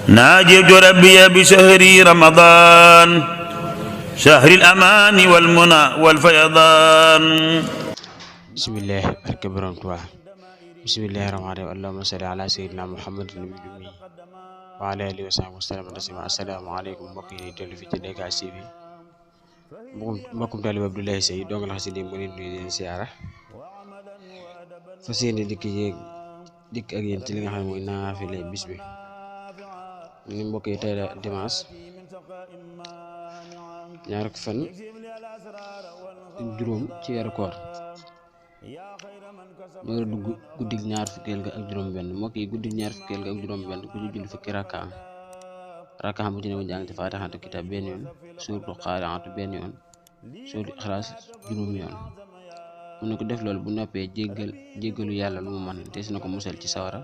ناجيت ربي بشهر رمضان شهر الأمان والمنى والفيضان. بسم الله barke Borom Tuubaa. bismillahi rahmaani rahiim. allahumma salli ala sayyidina muhammadin nabil ummi wa ala alihi wa sahbihi wa sallam taslima. assalaamu aleykum mbokk yi dellu fi ci DK TV. mbokkum taalibe Abdoulaye Seye dong la xasida mu leen nuyu leen siyaara fas yéene dikk ak yéen ci li nga xam ne mooy naafile bis bi. ñu mbokk yi tey la dimanche ñaar fan juróom ci weeru koor ñu war a dugg guddig ñaar fukkeel ga ak juróom benn mbokk yi guddig ñaar fukkeel ga ak juróom benn ku ci julli fukki rakka bu ci ne mu jàng ci faatixatu kitaab benn yoon, suuratu qaari'atu benn yoon, suuratu ixlaas juróom yoon. mu ne ko def loolu bu noppee jéggalu yàlla lu mu man des na ko musal ci sawara.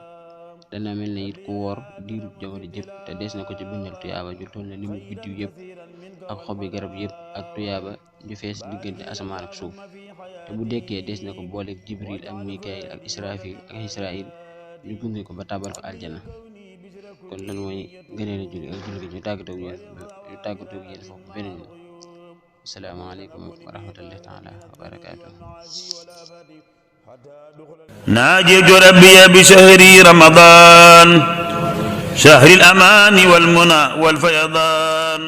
dana mel ne it ku woor diiru jamono jëpp te des na ko ci bindal tuyaaba ju toll ne li mu biddiw yëpp ak xobi garab yëpp ak tuyaaba ju fees diggante asamaan ak suuf. te bu dekkee des na ko booleeg jibril ak mikaayil ak israfil ak israil ñu gunge ko ba tàbbal ko aljana. kon lan mooy gëneel a julli ak julli gi ñu tàggatoo ak yéen foofu bu beneen yoon. asalaamaaleykum wa rahmatullahi taala wa barakaatuh. ناجيت ربي بشهر رمضان شهر الأمان والمنى والفيضان.